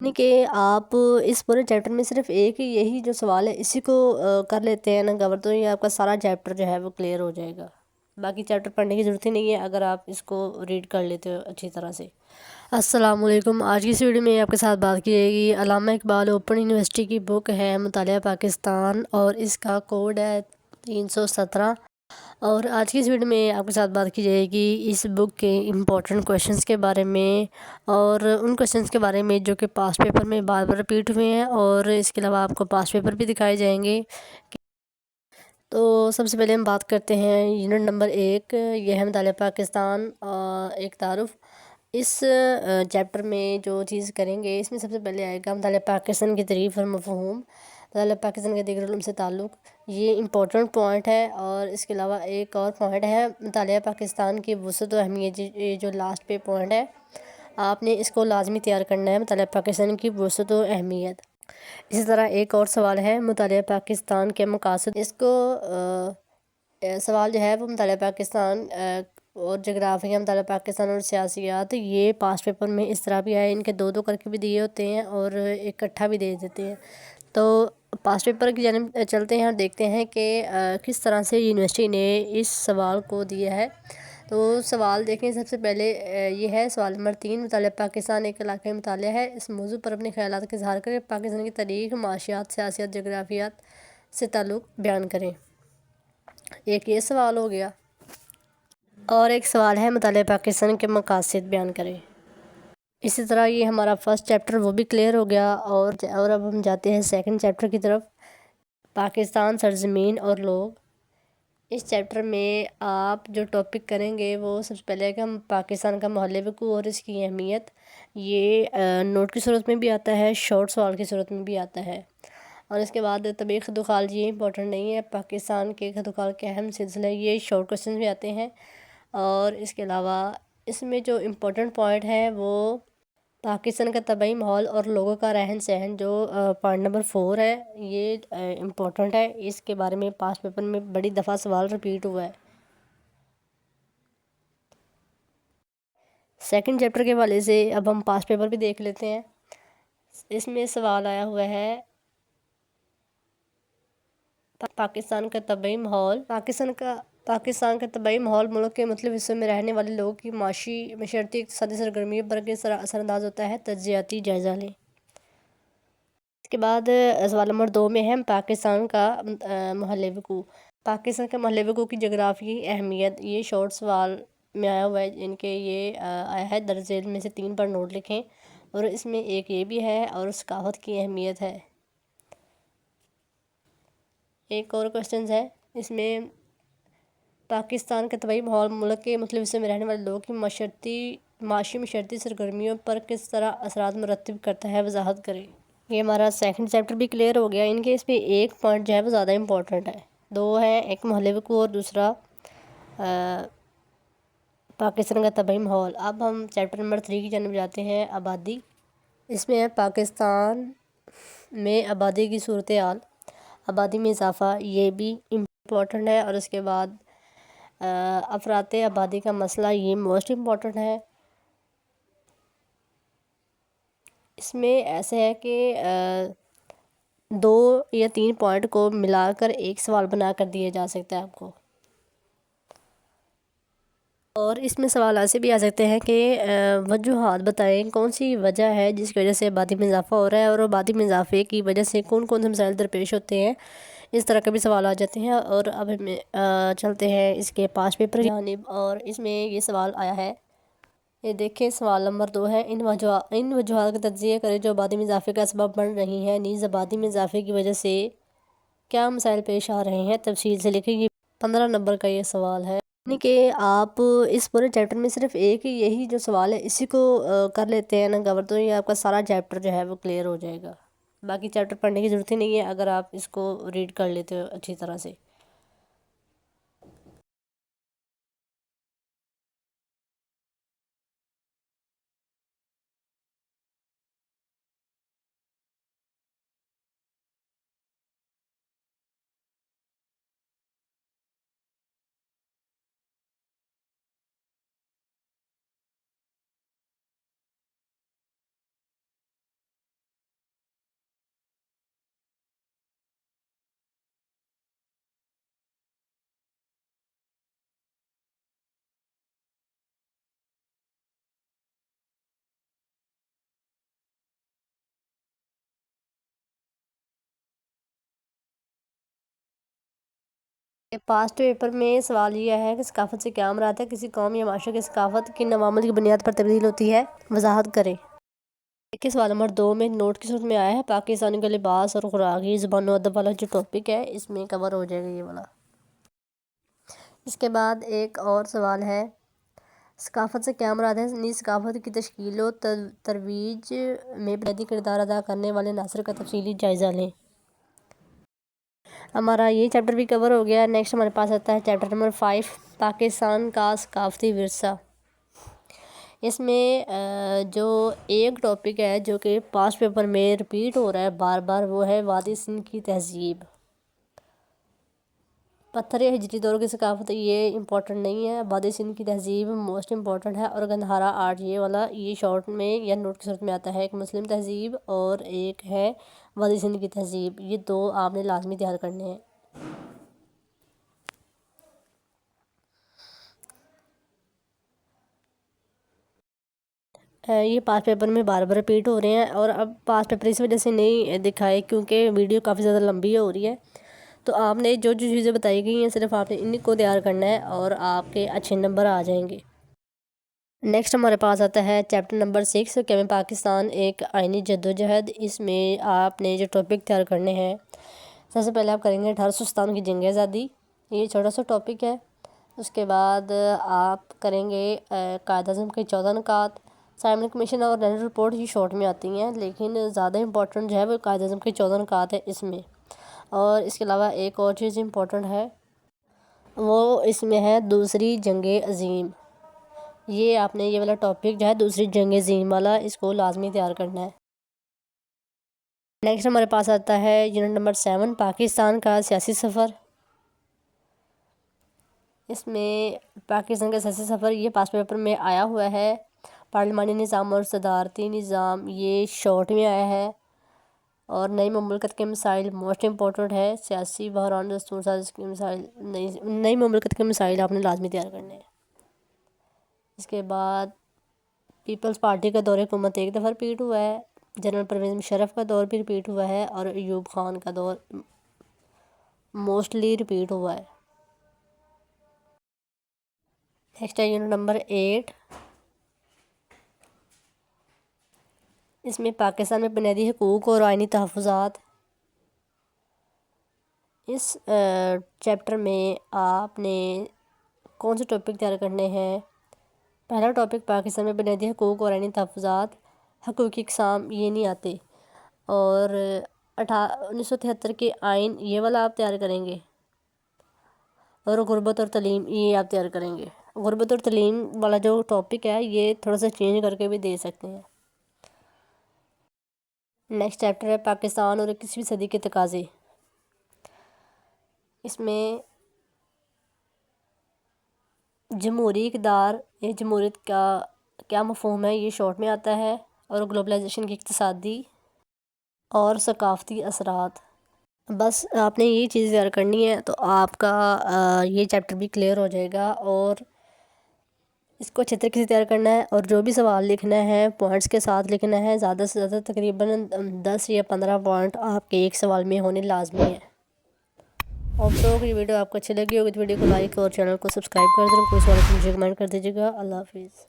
یعنی کہ آپ اس پورے چیپٹر میں صرف ایک ہی یہی جو سوال ہے اسی کو کر لیتے ہیں نا کور، تو یہ آپ کا سارا چیپٹر جو ہے وہ کلیئر ہو جائے گا۔ باقی چیپٹر پڑھنے کی ضرورت ہی نہیں ہے اگر آپ اس کو ریڈ کر لیتے ہو اچھی طرح سے۔ السلام علیکم، آج کی اس ویڈیو میں آپ کے ساتھ بات کی جائے گی علامہ اقبال اوپن یونیورسٹی کی بک ہے مطالعہ پاکستان، اور اس کا کوڈ ہے 317۔ اور آج کی اس ویڈیو میں آپ کے ساتھ بات کی جائے گی اس بک کے امپورٹنٹ کویشچنس کے بارے میں، اور ان کویشچنس کے بارے میں جو کہ پاس پیپر میں بار بار رپیٹ ہوئے ہیں، اور اس کے علاوہ آپ کو پاس پیپر بھی دکھائے جائیں گے۔ تو سب سے پہلے ہم بات کرتے ہیں یونٹ نمبر 1، یہ ہے مطالعہ پاکستان ایک تعارف۔ اس چیپٹر میں جو چیز کریں گے اس میں سب سے پہلے آئے گا مطالعہ پاکستان کی تعریف اور مفہوم، مطالعہ پاکستان کے دیگر علوم سے تعلق، یہ امپورٹنٹ پوائنٹ ہے۔ اور اس کے علاوہ ایک اور پوائنٹ ہے مطالعہ پاکستان کی وسعت و اہمیت، یہ جو لاسٹ پہ پوائنٹ ہے آپ نے اس کو لازمی تیار کرنا ہے، مطالعہ پاکستان کی وسعت و اہمیت۔ اسی طرح ایک اور سوال ہے مطالعہ پاکستان کے مقاصد، اس کو سوال جو ہے وہ مطالعہ پاکستان اور جغرافیہ، مطالعہ پاکستان اور سیاسیات، یہ پاس پیپر میں اس طرح بھی آئے، ان کے دو دو کر کے بھی دیے ہوتے ہیں اور اکٹھا بھی دے دیتے ہیں۔ تو پاس پیپر کی جانب چلتے ہیں اور دیکھتے ہیں کہ کس طرح سے یونیورسٹی نے اس سوال کو دیا ہے۔ تو سوال دیکھیں، سب سے پہلے یہ ہے سوال نمبر 3، مطالعہ پاکستان ایک علاقائی مطالعہ ہے، اس موضوع پر اپنے خیالات کا اظہار کریں، پاکستان کی تاریخ، معاشیات، سیاست، جغرافیات سے تعلق بیان کریں۔ ایک یہ سوال ہو گیا، اور ایک سوال ہے مطالعہ پاکستان کے مقاصد بیان کریں۔ اسی طرح یہ ہمارا فرسٹ چیپٹر وہ بھی کلیئر ہو گیا، اور اب ہم جاتے ہیں سیکنڈ چیپٹر کی طرف، پاکستان، سرزمین اور لوگ۔ اس چیپٹر میں آپ جو ٹاپک کریں گے وہ سب سے پہلے ہے کہ ہم پاکستان کا محل وقوع اور اس کی اہمیت، یہ نوٹ کی صورت میں بھی آتا ہے، شارٹ سوال کی صورت میں بھی آتا ہے۔ اور اس کے بعد طبعی خدوخال، یہ امپورٹنٹ نہیں ہے، پاکستان کے خدوخال کے اہم سلسلے، یہ شارٹ کوسچن بھی آتے ہیں۔ اور اس کے علاوہ اس میں جو امپورٹنٹ پوائنٹ ہے وہ پاکستان کا طبعی ماحول اور لوگوں کا رہن سہن، جو پوائنٹ نمبر 4 ہے، یہ امپورٹنٹ ہے، اس کے بارے میں پاس پیپر میں بڑی دفعہ سوال رپیٹ ہوا ہے۔ سیکنڈ چیپٹر کے حوالے سے اب ہم پاس پیپر بھی دیکھ لیتے ہیں۔ اس میں سوال آیا ہوا ہے پاکستان کا طبعی ماحول، پاکستان کا طبعی ماحول ملک کے مختلف حصوں میں رہنے والے لوگوں کی معاشی، معاشرتی، اقتصادی سرگرمیوں پر کس طرح اثر انداز ہوتا ہے، تجزیاتی جائزہ لیں۔ اس کے بعد سوال نمبر 2 میں ہے پاکستان کا محل وقوع، پاکستان کا محل وقوع کی جغرافیائی اہمیت، یہ شارٹ سوال میں آیا ہوا ہے، ان کے یہ آیا ہے درج ذیل میں سے 3 پر نوٹ لکھیں، اور اس میں ایک یہ بھی ہے اور ثقافت کی اہمیت ہے۔ ایک اور کوشچنز ہے اس میں، پاکستان کا طبعی ماحول ملک کے مختلف حصوں میں رہنے والے لوگوں کی معاشی معاشرتی سرگرمیوں پر کس طرح اثرات مرتب کرتا ہے، وضاحت کریں۔ یہ ہمارا سیکنڈ چیپٹر بھی کلیئر ہو گیا، ان کے اس میں ایک پوائنٹ جو ہے وہ زیادہ امپورٹنٹ ہے، 2 ہیں، ایک محل وقوع اور دوسرا پاکستان کا طبعی ماحول۔ اب ہم چیپٹر نمبر 3 کی جانب جاتے ہیں، آبادی۔ اس میں ہے پاکستان میں آبادی کی صورتحال، آبادی میں اضافہ، یہ بھی امپورٹنٹ ہے۔ اور اس کے بعد افراط آبادی کا مسئلہ، یہ موسٹ امپورٹنٹ ہے۔ اس میں ایسے ہے کہ 2 یا 3 پوائنٹ کو ملا کر ایک سوال بنا کر دیا جا سکتا ہے آپ کو۔ اور اس میں سوال ایسے بھی آ سکتے ہیں کہ وجوہات بتائیں، کون سی وجہ ہے جس کی وجہ سے آبادی میں اضافہ ہو رہا ہے، اور آبادی میں اضافے کی وجہ سے کون کون سے مسائل درپیش ہوتے ہیں، اس طرح کے بھی سوال آ جاتے ہیں۔ اور اب ہم چلتے ہیں اس کے پاس پیپر کی جانب، اور اس میں یہ سوال آیا ہے، یہ دیکھیں سوال نمبر 2 ہے، ان وجوہات کا تجزیہ کریں جو آبادی میں اضافے کا سبب بن رہی ہیں، نیز آبادی میں اضافے کی وجہ سے کیا مسائل پیش آ رہے ہیں، تفصیل سے لکھیں۔ یہ 15 نمبر کا یہ سوال ہے، یعنی کہ آپ اس پورے چیپٹر میں صرف ایک ہی یہی جو سوال ہے اسی کو کر لیتے ہیں نا کور، تو یہ آپ کا سارا چیپٹر جو ہے وہ کلیئر ہو جائے گا۔ باقی چیپٹر پڑھنے کی ضرورت ہی نہیں ہے اگر آپ اس کو ریڈ کر لیتے ہو اچھی طرح سے۔ پاسٹ پیپر میں سوال یہ ہے کہ ثقافت سے کیا مراد ہے؟ کسی قوم یا معاشرے کی ثقافت کن عوامل کی بنیاد پر تبدیل ہوتی ہے؟ وضاحت کریں۔ دیکھیں سوال نمبر 2 میں نوٹ کی صورت میں آیا ہے پاکستانی کا لباس اور خوراک، یہ زبان و ادب والا جو ٹاپک ہے اس میں کور ہو جائے گا یہ والا۔ اس کے بعد ایک اور سوال ہے ثقافت سے کیا مراد ہے؟ نئی ثقافت کی تشکیل و ترویج میں بنیادی کردار ادا کرنے والے عناصر کا تفصیلی جائزہ لیں۔ ہمارا یہ چیپٹر بھی کور ہو گیا۔ نیکسٹ ہمارے پاس آتا ہے چیپٹر نمبر 5 پاکستان کا ثقافتی ورثہ۔ اس میں جو ایک ٹاپک ہے جو کہ پاسٹ پیپر میں ریپیٹ ہو رہا ہے بار بار، وہ ہے وادی سندھ کی تہذیب۔ پتھر ہجری دور کی ثقافت یہ امپورٹنٹ نہیں ہے، وادی سندھ کی تہذیب موسٹ امپورٹنٹ ہے، اور گندھارا آرٹ یہ والا یہ شارٹ میں یا نوٹ کی صورت میں آتا ہے۔ ایک مسلم تہذیب اور ایک ہے وادی سندھ کی تہذیب، یہ دو آپ نے لازمی تیار کرنے ہیں۔ یہ پاس پیپر میں بار بار ریپیٹ ہو رہے ہیں، اور اب پاس پیپر اس وجہ سے نہیں دکھائے کیونکہ ویڈیو کافی زیادہ لمبی ہو رہی ہے، تو آپ نے جو چیزیں بتائی گئی ہیں صرف آپ نے ان کو تیار کرنا ہے اور آپ کے اچھے نمبر آ جائیں گے۔ نیکسٹ ہمارے پاس آتا ہے چیپٹر نمبر 6 قیام پاکستان ایک آئینی جدوجہد۔ اس میں آپ نے جو ٹاپک تیار کرنے ہیں، سب سے پہلے آپ کریں گے 1857 کی جنگ آزادی، یہ چھوٹا سا ٹاپک ہے۔ اس کے بعد آپ کریں گے قائد اعظم کے 14 نکات، سائمن کمیشن اور رینڈل رپورٹ، یہ شارٹ میں آتی ہیں لیکن زیادہ امپورٹنٹ جو ہے وہ قائد اعظم کے 14 نکات ہے اس میں۔ اور اس کے علاوہ ایک اور چیز امپورٹنٹ ہے، وہ اس میں ہے دوسری جنگ عظیم۔ یہ آپ نے یہ والا ٹاپک جو ہے دوسری جنگ عظیم والا، اس کو لازمی تیار کرنا ہے۔ نیکسٹ ہمارے پاس آتا ہے یونٹ نمبر 7 پاکستان کا سیاسی سفر۔ اس میں پاکستان کا سیاسی سفر یہ پاس پیپر میں آیا ہوا ہے۔ پارلیمانی نظام اور صدارتی نظام یہ شارٹ میں آیا ہے، اور نئی مملکت کے مسائل موسٹ امپورٹنٹ ہے۔ سیاسی بحران دستور سازی کے مسائل، نئی مملکت کے مسائل آپ نے لازمی تیار کرنے ہیں۔ اس کے بعد پیپلز پارٹی کا دور حکومت ایک دفعہ ریپیٹ ہوا ہے، جنرل پرویز مشرف کا دور بھی ریپیٹ ہوا ہے، اور ایوب خان کا دور موسٹلی ریپیٹ ہوا ہے۔ نیکسٹ ہے یونٹ نمبر 8۔ اس میں پاکستان میں بنیادی حقوق اور آئینی تحفظات۔ اس چیپٹر میں آپ نے کون سے ٹاپک تیار کرنے ہیں؟ پہلا ٹاپک پاکستان میں بنیادی حقوق اور آئینی تحفظات، حقوقی اقسام یہ نہیں آتے، اور 1973 کے آئین یہ والا آپ تیار کریں گے، اور غربت اور تعلیم یہ آپ تیار کریں گے۔ غربت اور تعلیم والا جو ٹاپک ہے یہ تھوڑا سا چینج کر کے بھی دے سکتے ہیں۔ نیکسٹ چیپٹر ہے پاکستان اور 21ویں صدی کے تقاضے۔ اس میں جمہوری اقدار یا جمہوریت کا کیا مفہوم ہے یہ شارٹ میں آتا ہے، اور گلوبلائزیشن کے اقتصادی اور ثقافتی اثرات۔ بس آپ نے یہ چیز تیار کرنی ہے تو آپ کا یہ چیپٹر بھی کلیئر ہو جائے گا، اور اس کو اچھے طریقے سے تیار کرنا ہے، اور جو بھی سوال لکھنا ہے پوائنٹس کے ساتھ لکھنا ہے، زیادہ سے زیادہ تقریباً 10 یا 15 پوائنٹ آپ کے ایک سوال میں ہونے لازمی ہے۔ اور تو یہ ویڈیو آپ کو اچھی لگی ہوگی تو ویڈیو کو لائک اور چینل کو سبسکرائب کر دیں، کوئی سوال مجھے کمنٹ کر دیجیے گا۔ اللہ حافظ۔